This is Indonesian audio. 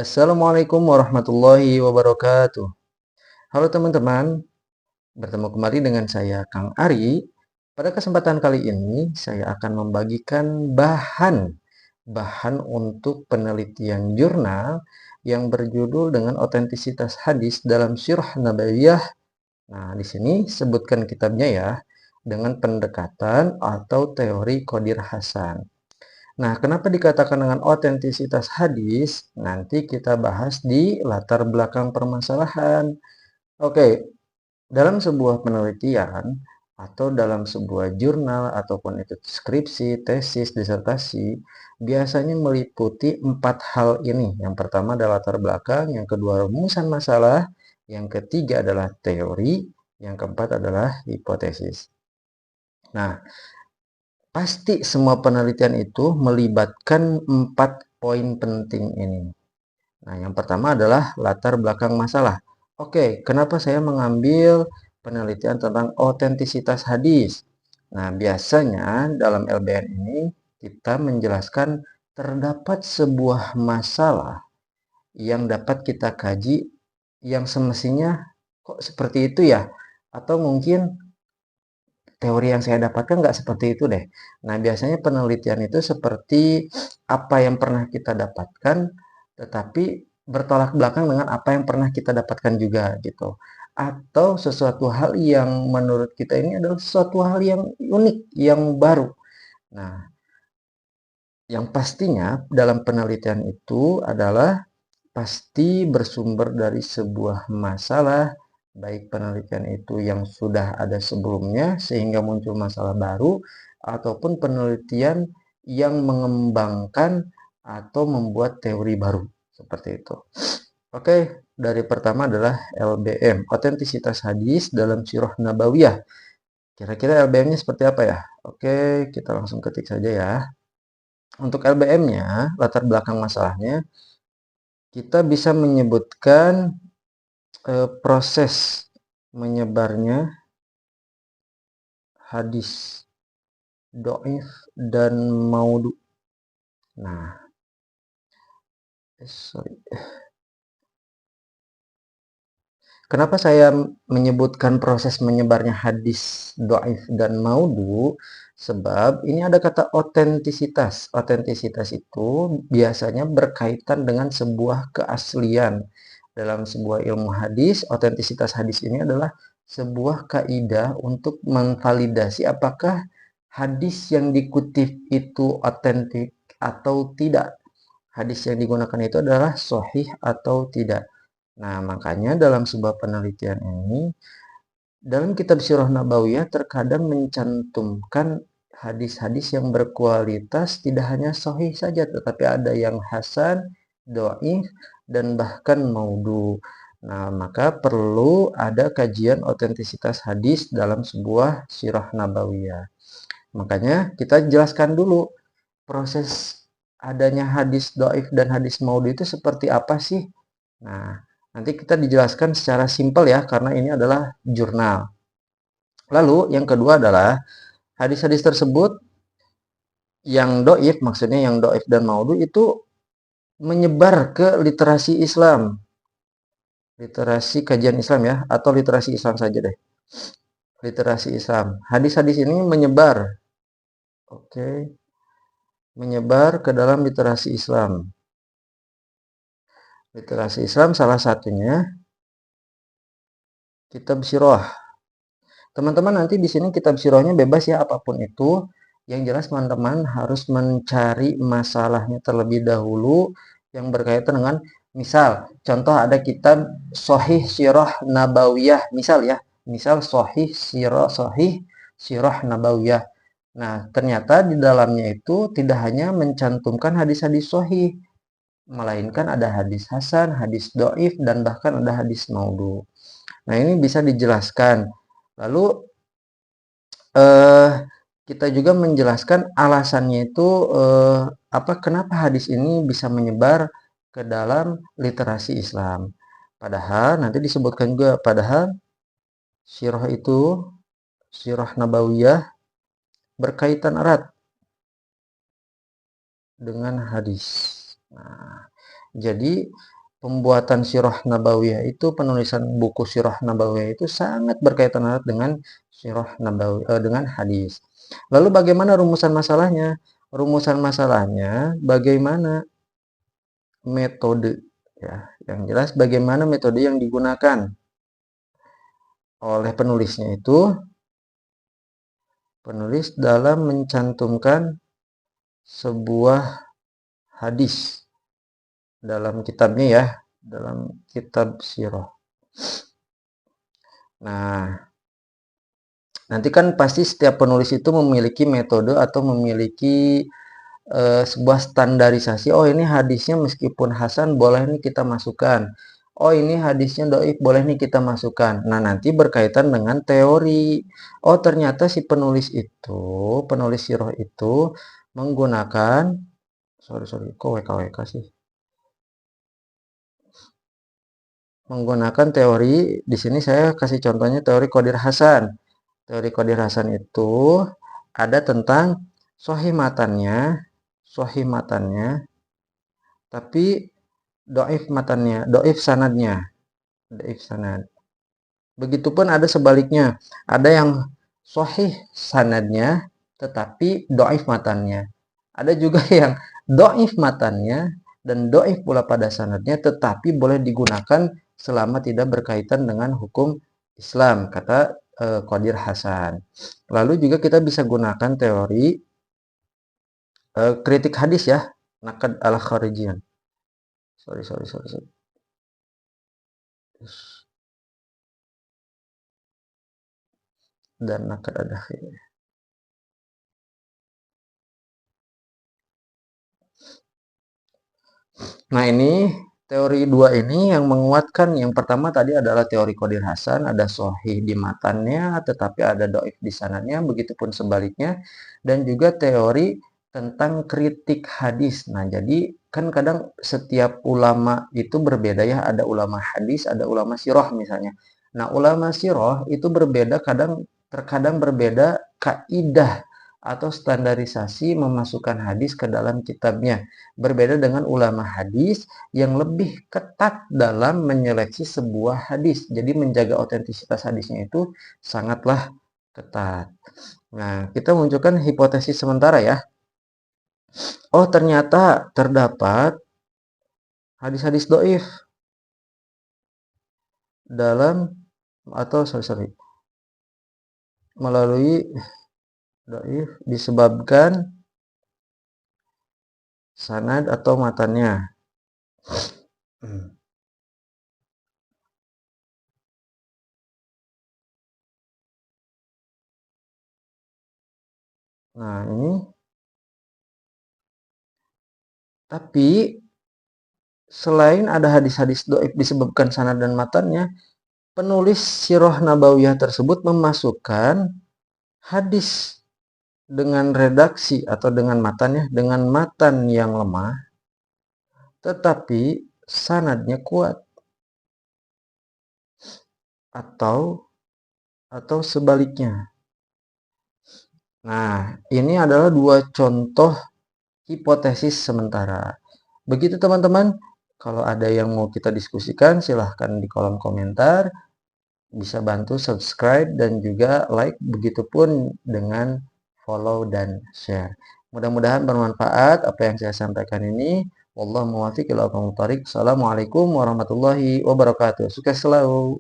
Assalamualaikum warahmatullahi wabarakatuh. Halo teman-teman, bertemu kembali dengan saya Kang Ari. Pada kesempatan kali ini saya akan membagikan bahan untuk penelitian jurnal yang berjudul dengan otentisitas hadis dalam Sirah Nabawiyah. Nah, di sini sebutkan kitabnya ya, dengan pendekatan atau teori Qadir Hasan. Nah, kenapa dikatakan dengan otentisitas hadis? Nanti kita bahas di latar belakang permasalahan. Oke, dalam sebuah penelitian atau dalam sebuah jurnal ataupun itu skripsi, tesis, disertasi, biasanya meliputi 4 hal ini. Yang pertama adalah latar belakang, yang kedua rumusan masalah, yang ketiga adalah teori, yang keempat adalah hipotesis. Nah, pasti semua penelitian itu melibatkan 4 poin penting ini. Nah, yang pertama adalah latar belakang masalah. Oke, kenapa saya mengambil penelitian tentang otentisitas hadis? Nah, biasanya dalam LBN ini kita menjelaskan terdapat sebuah masalah yang dapat kita kaji yang semestinya kok seperti itu ya? Atau mungkin teori yang saya dapatkan nggak seperti itu deh. Nah, biasanya penelitian itu seperti apa yang pernah kita dapatkan, tetapi bertolak belakang dengan apa yang pernah kita dapatkan juga gitu. Atau sesuatu hal yang menurut kita ini adalah sesuatu hal yang unik, yang baru. Nah, yang pastinya dalam penelitian itu adalah pasti bersumber dari sebuah masalah, baik penelitian itu yang sudah ada sebelumnya sehingga muncul masalah baru, ataupun penelitian yang mengembangkan atau membuat teori baru, seperti itu. Oke, dari pertama adalah LBM, otentisitas hadis dalam Sirah Nabawiyah. Kira-kira LBM-nya seperti apa ya? Oke, kita langsung ketik saja ya. Untuk LBM-nya, latar belakang masalahnya, kita bisa menyebutkan proses menyebarnya hadis doif dan maudu. Nah, sorry. Kenapa saya menyebutkan proses menyebarnya hadis doif dan maudu? Sebab ini ada kata otentisitas. Otentisitas itu biasanya berkaitan dengan sebuah keaslian. Dalam sebuah ilmu hadis, otentisitas hadis ini adalah sebuah kaidah untuk memvalidasi apakah hadis yang dikutip itu otentik atau tidak. Hadis yang digunakan itu adalah sahih atau tidak. Nah, makanya dalam sebuah penelitian ini, dalam kitab Sirah Nabawiyah terkadang mencantumkan hadis-hadis yang berkualitas tidak hanya sahih saja, tetapi ada yang hasan, dhaif, dan bahkan maudhu. Nah, maka perlu ada kajian otentisitas hadis dalam sebuah Sirah Nabawiyah. Makanya kita jelaskan dulu proses adanya hadis dhaif dan hadis maudhu itu seperti apa sih? Nah, nanti kita dijelaskan secara simpel ya, karena ini adalah jurnal. Lalu yang kedua adalah hadis-hadis tersebut yang doif, maksudnya yang doif dan maudhu itu menyebar ke literasi Islam, literasi kajian Islam ya, atau literasi Islam saja deh. Literasi Islam. Hadis-hadis ini menyebar, oke, menyebar ke dalam literasi Islam. Literasi Islam salah satunya kitab Sirah. Teman-teman nanti di sini kitab sirahnya bebas ya, apapun itu. Yang jelas teman-teman harus mencari masalahnya terlebih dahulu yang berkaitan dengan, misal contoh ada kitab Sahih Sirah Nabawiyah, misal ya. Misal Sahih Sirah Nabawiyah. Nah, ternyata di dalamnya itu tidak hanya mencantumkan hadis-hadis sahih, melainkan ada hadis hasan, hadis doif, dan bahkan ada hadis maudhu. Nah, ini bisa dijelaskan. Lalu eh, kita juga menjelaskan alasannya itu apa, kenapa hadis ini bisa menyebar ke dalam literasi Islam. Padahal nanti disebutkan juga, padahal sirah itu, sirah nabawiyah berkaitan erat dengan hadis. Nah, Jadi pembuatan Sirah Nabawiyah itu, penulisan buku Sirah Nabawiyah itu sangat berkaitan erat dengan Sirah Nabawi, dengan hadis. Lalu bagaimana rumusan masalahnya? Rumusan masalahnya bagaimana metode, ya. Yang jelas bagaimana metode yang digunakan oleh penulisnya itu, penulis dalam mencantumkan sebuah hadis dalam kitabnya, ya, dalam kitab sirah. Nah, nanti kan pasti setiap penulis itu memiliki metode atau memiliki sebuah standarisasi. Oh, ini hadisnya meskipun hasan boleh nih kita masukkan. Oh, ini hadisnya dhaif boleh nih kita masukkan. Nah, nanti berkaitan dengan teori. Oh, ternyata si penulis itu, penulis sirah itu menggunakan, sorry, kok WKWK sih? Menggunakan teori, di sini saya kasih contohnya teori Qadir Hasan. Teori Qadir Hasan itu ada tentang sahih matannya, tapi dhaif matannya, dhaif sanadnya, dhaif sanad. Begitupun ada sebaliknya, ada yang sahih sanadnya tetapi dhaif matannya. Ada juga yang dhaif matannya dan dhaif pula pada sanadnya, tetapi boleh digunakan selama tidak berkaitan dengan hukum Islam, kata Qadir Hasan. Lalu juga kita bisa gunakan teori kritik hadis, ya, Naqd al-Kharijian. Sorry. Dan Naqd al-Dakhil. Nah, ini teori dua ini yang menguatkan. Yang pertama tadi adalah teori Qadir Hasan, ada sahih di matannya tetapi ada dhaif di sanadnya, begitupun sebaliknya. Dan juga teori tentang kritik hadis. Nah, jadi kan kadang setiap ulama itu berbeda, ya, ada ulama hadis, ada ulama sirah misalnya. Nah, ulama sirah itu berbeda, terkadang berbeda kaidah atau standarisasi memasukkan hadis ke dalam kitabnya. Berbeda dengan ulama hadis yang lebih ketat dalam menyeleksi sebuah hadis. Jadi menjaga otentisitas hadisnya itu sangatlah ketat. Nah, kita munculkan hipotesis sementara, ya. Oh, ternyata terdapat hadis-hadis dhaif dalam, atau melalui dhaif disebabkan sanad atau matannya. Nah, ini tapi selain ada hadis-hadis dhaif disebabkan sanad dan matannya, penulis Sirah Nabawiyah tersebut memasukkan hadis dengan redaksi atau dengan matannya, dengan matan yang lemah tetapi sanadnya kuat, atau sebaliknya. Nah, ini adalah dua contoh hipotesis sementara. Begitu teman-teman, kalau ada yang mau kita diskusikan silahkan di kolom komentar, bisa bantu subscribe dan juga like, begitupun dengan follow dan share. Mudah-mudahan bermanfaat apa yang saya sampaikan ini. Wallahu muwaffiq ila aqwamit thoriq. Assalamualaikum warahmatullahi wabarakatuh. Sukses selalu.